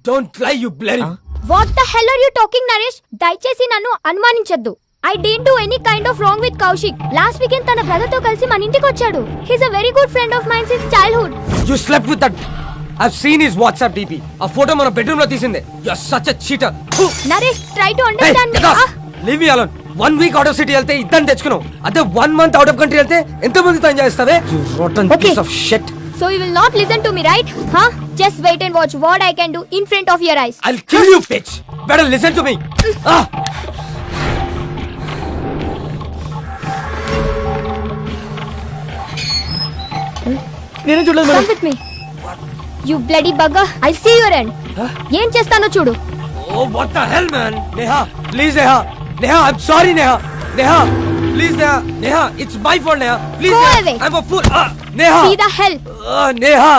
Don't lie, you bloody. What the hell are you talking, Naresh? దయచేసి నన్ను అనుమానించొద్దు. I didn't do any kind of wrong with Kaushik. Last weekend తన brother తో కలిసి మన ఇంటికి వచ్చాడు. He's a very good friend of mine since childhood. You slept with that. I've seen his WhatsApp DP. A photo మన bedroom లో తీసిందే. You're such a cheater. Naresh, try to understand me. Leave me alone. 1 week out of city వెళ్తే ఇద్దరిని తెచ్చుకున్నావు. అదే 1 month out of country వెళ్తే ఎంత మందితో enjoy చేస్తావే? You rotten piece of shit. So you will not listen to me, right? Huh? Just wait and watch what I can do in front of your eyes. I'll kill you, bitch. Better listen to me. నేను చూడలేదు madam. Come with me. You bloody bugger. I'll see your end. ఏం చేస్తానో చూడు. Oh, what the hell, man? Neha, please, Neha. Neha, I'm sorry, Neha. Neha, please, Neha. Neha, it's my fault, Neha. Please, Go Neha. away. I'm a fool. Neha. See the hell. Neha.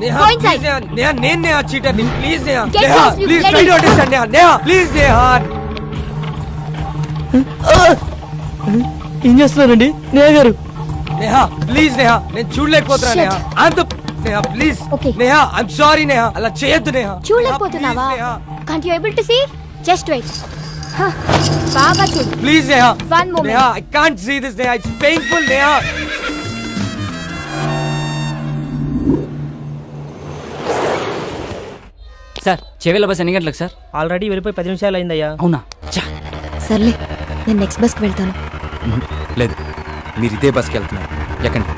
Neha, Go inside. please, Neha. Neha, Neha, cheater. Please, Neha. Get Neha, lost, you please bloody- try to understand, Neha. Neha, please, Neha. ఏం చేస్తున్నారండి నేహ గారు? Neha, please, Neha. నేను చూడలేకపోతున్నా, Shit. Neha. అంత Neha, please. Okay. Neha, I'm sorry, Neha. అలా చేయొద్దు, Neha. చూడలేకపోతున్నావా? Neha, please, Can't you able to see? Just wait. బాగా చూడు. Please, Neha. One moment. Neha, I can't see this, Neha. It's painful, Neha. Sir Chevella bus ఎన్ని గంటలకు sir? Already వెళ్ళిపోయి 10 నిమిషాలు అయిందయ్యా. అవునా? సర్లే, నేను నెక్స్ట్ బస్కి వెళ్తాను. లేదు, మీరు ఇదే బస్కి వెళ్తున్నారు. ఎక్కండి.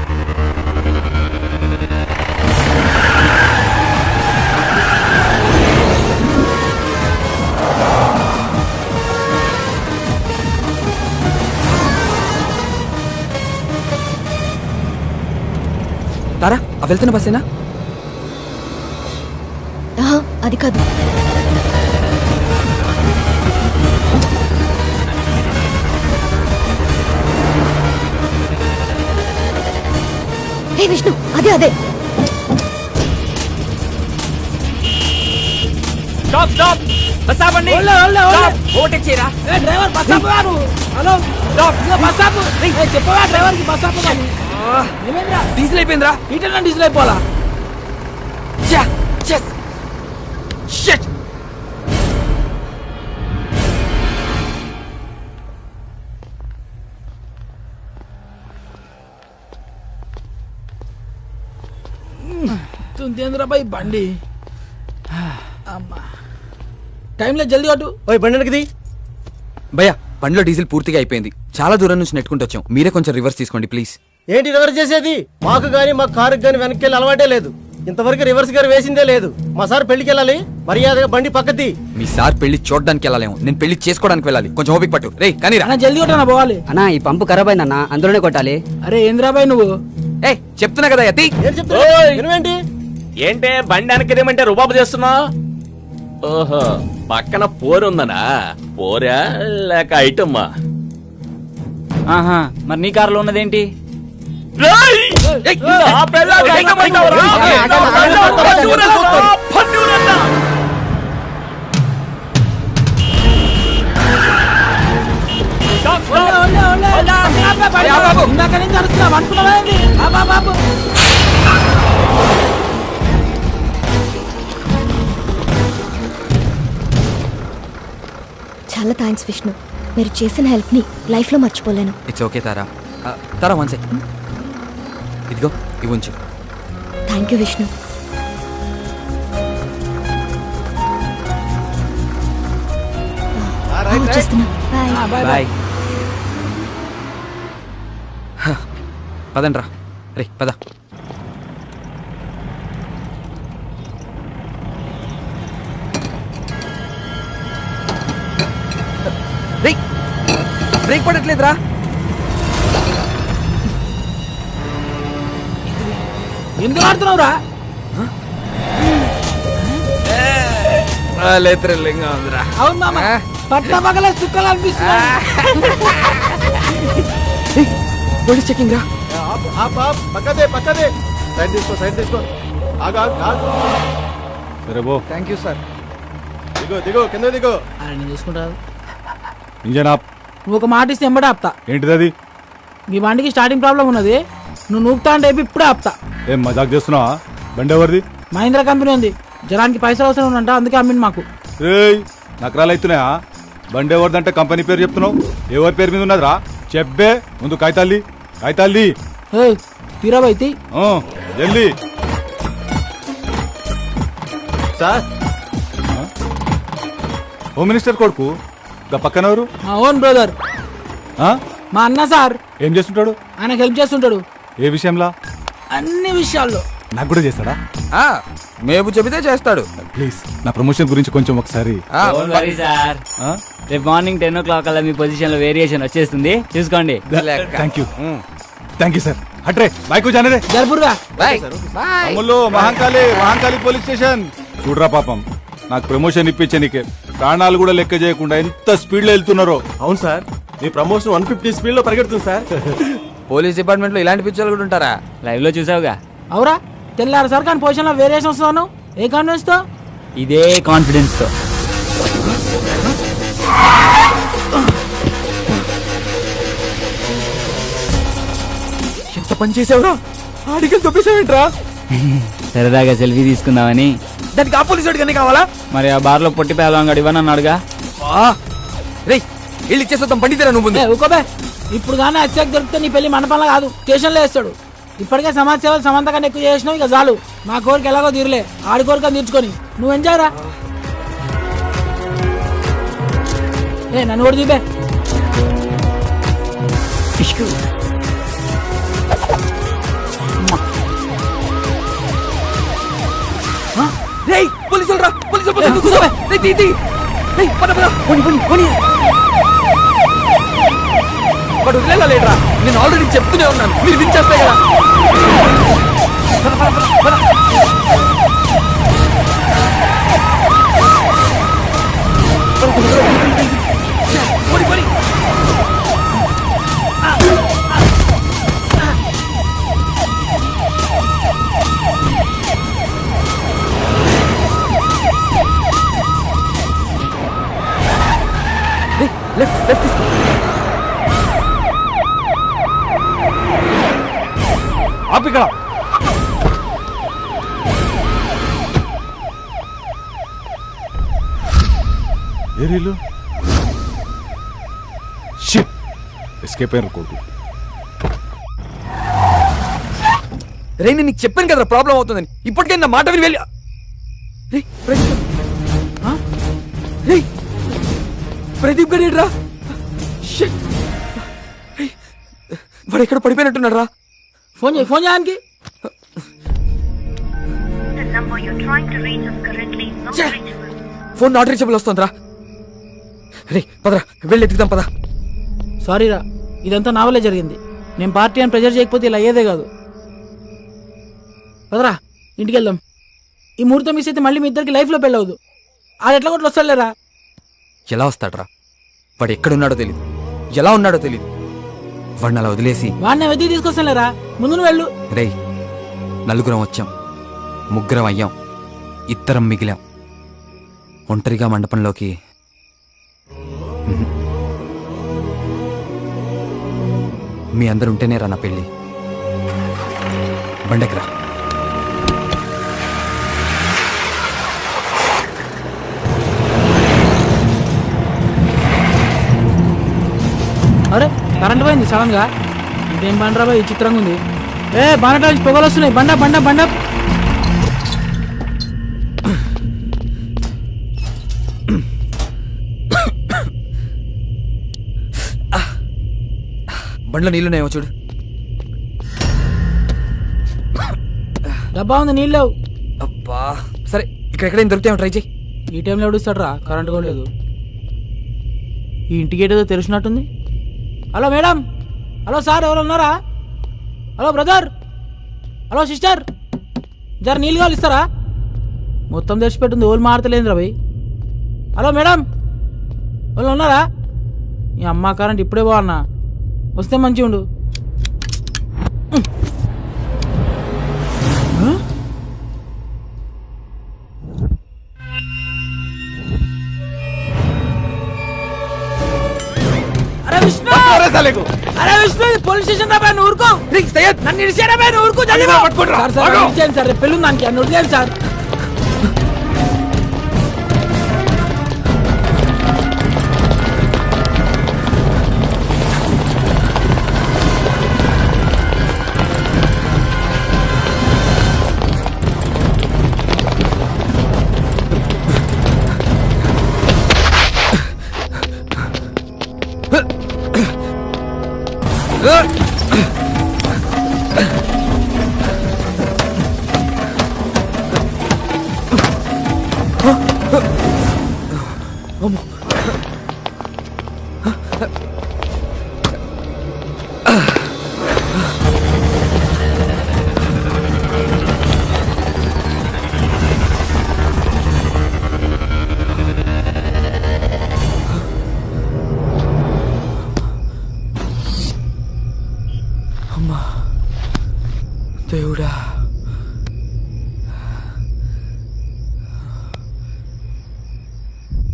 తారా, ఆ వెళ్తున్న బస్సేనా? అది కాదు. హే విష్ణు, అదే అదే. స్టాప్ స్టాప్, బస్ ఆపండి. స్టాప్, ఓవర్టేక్ చేయరా. ఏ డ్రైవర్ బస్ ఆపు. హలో స్టాప్, బస్ ఆపు. చెప్పవా డ్రైవర్ కి బస్ ఆపు. ఏమైందిరా? డీజిల్ అయిపోయిందిరా. ఈటన్నా డీజిల్ అయిపోవాలా? షిట్. తుందేంద్ర బాయ్ బండి. అమ్మా టైంలో జల్దీ కొట్టు. ఓయ్ బండి వెనకది. భయ్యా, బండిలో డీజిల్ పూర్తిగా అయిపోయింది. చాలా దూరం నుంచి నెట్టుకుంటూ వచ్చాం. మీరే కొంచెం రివర్స్ తీసుకోండి ప్లీజ్. ఏంటి రివర్స్ చేసేది? మాకు గానీ మా కారుకి గానీ వెనక్కి వెళ్ళి అలవాటే లేదు. ఇంతవరకు రివర్స్ గారు వేసిందే లేదు. మా సార్ పెళ్లికి వెళ్ళాలి, మర్యాదగా బండి పక్కది. మీ సార్ పెళ్లి చూడడానికి వెళ్ళాలేమో, నేను పెళ్లి చేసుకోవడానికి వెళ్ళాలి. కొంచెం ఓపిక పట్టు. రే కానీ అన్న జల్దీ కొట్టనా పోవాలి. అన్నా ఈ పంపు ఖరాబ్ అయిందన్నా, అందులోనే కొట్టాలి. అరే ఏంద్రా బాయ్ నువ్వు? ఏ చెప్తున్నా కదా యతి. ఏం చెప్తా వినవేంటి? ఏంటే బండి వెనకదేమంటే రుబాబు చేస్తున్నా? ఓహో, పక్కన పోరుందనా? పోరా లేక ఐటమ్మా? ఆహా, మరి నీ కారులో ఉన్నదేంటి? ఇందాక నుంచి అరుస్తున్నావు అనుకున్నావా? బాబు చాలా థ్యాంక్స్ విష్ణు. మీరు చేసిన హెల్ప్ ని లైఫ్ లో మర్చిపోలేను. It's okay Tara. Tara one second. ఇదిగో ఇవి ఉంచు. Thank you Vishnu. వచ్చేస్తున్నా. బాయ్. బాయ్. పదండ్రా. రే పద. రే బ్రేక్ పడట్లేదురా. ఎందుకు ఆడుతున్నావురా? త్రిల్లింగ్ ఉందిరా. అవును మామ, పట్ల పగల సుక్కలు అనిపిస్తున్నా. పోలీస్ చెకింగ్ రా. పక్కదే పక్కదే. సైడ్ తీసుకో సైడ్ తీసుకో. సరే బో. Thank you sir. దిగో దిగో కింద దిగో. అరే నేను చూసుకుంటాను. Engine off. నువ్వు ఒక మాట ఇస్తే ఎంబడే ఆపుతా. ఏంటిది అది? మీ బండికి స్టార్టింగ్ ప్రాబ్లం ఉన్నది. నువ్వు నూపుతా అంటే ఇప్పుడే ఆపుతా. ఏం మజాక్ చేస్తున్నావా? బండి ఎవరిది? మహీంద్రా కంపెనీ ఉంది. జనానికి పైసలు అవసరం ఉందంట, అందుకే అమ్మింది మాకు. ఏయ్ నకరాలు అవుతున్నాయా? బండి ఎవరిదంటే కంపెనీ పేరు చెప్తున్నావు, ఎవరి పేరు మీద ఉన్నదిరా చెప్పే. ముందు కాగితాల్లి కాగితాల్లి. తీరాబైతి జల్దీ. సార్ హోమ్ మినిస్టర్ కొడుకు గా పక్కన ఎవరు? మా ఓన్ బ్రదర్, ఆ? మా అన్న సార్. ఏం చేస్తుంటాడు? ఆయనకు హెల్ప్ చేస్తుంటాడు ఏ విషయంలో? అన్ని విషయాల్లో. నాకు కూడా చేస్తాడా? మేపు చెబితే చేస్తాడు. ప్లీజ్ నా ప్రమోషన్ గురించి కొంచెం ఒకసారి. సార్ ఆ? రేపు మార్నింగ్ 10 o'clock అలా మీ పొజిషన్ లో వేరియేషన్ వచ్చేస్తుంది, చూసుకోండి. Thank you sir. హట్రే బైకు జానరే. జరుపురుగా. అమ్ములు మహంకాళి పోలీస్ స్టేషన్. చూడరా పాపం, నాకు ప్రమోషన్ ఇప్పించే నీకే ప్రాణాలు కూడా లెక్క చేయకుండా ఎంత స్పీడ్ లో వెళ్తున్నారో. అవును సార్, మీ ప్రమోషన్ 150 స్పీడ్ లో పరిగెడుతుంది సార్. పోలీస్ డిపార్ట్మెంట్ లో ఇలాంటి పిక్చర్లు కూడా ఉంటారా? లైవ్ లో చూసావుగా. అవురా, తెల్లారు సార్ కానీ పొజిషన్ లో వేరియేషన్ వస్తున్నాను. ఏ కాన్ఫిడెన్స్ తో? ఇదే కాన్ఫిడెన్స్ తో. ఎంత పని చేసావురా? ఆడికలు తొప్పేసావేంట్రా? సరదాగా సెల్ఫీ తీసుకుందామని. దానికి ఆ పోలీసు వాడికి కావాలా? మరి ఆ బార్ లో పొట్టి పేదవాడు ఇవ్వనన్నాడుగా. రే వెళ్ళి ఇచ్చేస్తాం, బండి తీరా నువ్వు. ఊకోబే, ఇప్పుడు కానీ అత్యాక్ దొరికితే నీ పెళ్లి మండపంలో కాదు, స్టేషన్ లో వేస్తాడు. ఇప్పటికే సమాజ సేవలు సమంత కన్నా ఎక్కువ చేసినావు, ఇక చాలు. నా కోరిక ఎలాగో తీరలే, ఆడి కోరిక తీర్చుకొని నువ్వు ఎంజాయ్ రా. నన్ను కూడా చూపే. పోలీసులు రా, పోలీసులు వాడు వదిలేరా? నేను ఆల్రెడీ చెప్తూనే ఉన్నాను, మీరు వినిచేస్తాయి కదా. లెఫ్ట్ తీసుకో. ఆపిక్కడ. ఏరీలు ఎస్కేప్ అయ్యారు కొడుకు. రే నేను నీకు చెప్పాను కదా ప్రాబ్లం అవుతుందని, ఇప్పటికే నా మాట విని వెళ్ళి. ప్రదీప్ గడి రా, వాడు ఎక్కడ పడిపోయినట్టున్నాడు రా. ఫోన్ చేయి, ఫోన్ చేయడానికి. ఫోన్ నాట్ రీచబుల్ వస్తుందిరా. రే పదరా, వెళ్ళి ఎత్తుకుదాం పదా. సారీ రా, ఇదంతా నా వల్లే జరిగింది. నేను పార్టీ అని ప్రెజర్ చేయకపోతే ఇలా అయ్యేదే కాదు. పదరా, ఇంటికి వెళ్దాం. ఈ ముహూర్తం మిస్ అయితే మళ్ళీ మీ ఇద్దరికి లైఫ్లో పెళ్ళవద్దు. ఆడు ఎట్లా కొట్లు వస్తాడులేరా. ఎలా వస్తాడ్రా? వాడు ఎక్కడున్నాడో తెలీదు, ఎలా ఉన్నాడో తెలీదు. వాడిని అలా వదిలేసి వాడిని వెతికి తీసుకొస్తానులేరా, ముందు నువ్వు వెళ్ళు. రే నలుగురం వచ్చాం, ముగ్గురం అయ్యాం, ఇద్దరం మిగిలాం. ఒంటరిగా మండపంలోకి మీ అందరు ఉంటేనే రా నా పెళ్ళి. బండెక్కరా. అరే కరెంట్ పోయింది సడన్ గా. ఇదేం బండరా బాయ్, చిత్రంగా ఉంది. బండ నుంచి పొగలు వస్తున్నాయి. బండ బండ బండ. బండ్లో నీళ్ళున్నాయేమో చూడు. డబ్బా ఉంది, నీళ్ళు లేవు. అబ్బా సరే, ఇక్కడ ఎక్కడైనా దొరికితే ట్రై చేయి. ఈ టైంలో ఎవడుస్తాడు రా, కరెంట్ కూడా లేదు. ఈ ఇంటికి ఏదో తెరిచినట్టుంది. హలో మేడం, హలో సార్, ఎవరు ఉన్నారా? హలో బ్రదర్, హలో సిస్టర్, జర నీళ్ళు కావాలి ఇస్తారా? మొత్తం తెరిచిపెట్టుంది, ఓళ్ళు మారతలేదు రా భయ్. హలో మేడం, వాళ్ళు ఉన్నారా? ఈ అమ్మ కరెంట్ ఇప్పుడే బాగున్నా, వస్తే మంచిగా ఉండు. అరే విష్ణు, అరే విష్ణు, పోలీస్ స్టేషన్ రా బాయ్, నువ్వు ఊరుకో. నన్ను ఇడిచారా బాయ్, నువ్వు ఊరుకో. సార్ పెళ్ళి ఉంది దానికి, నన్ను వదిలేయండి సార్.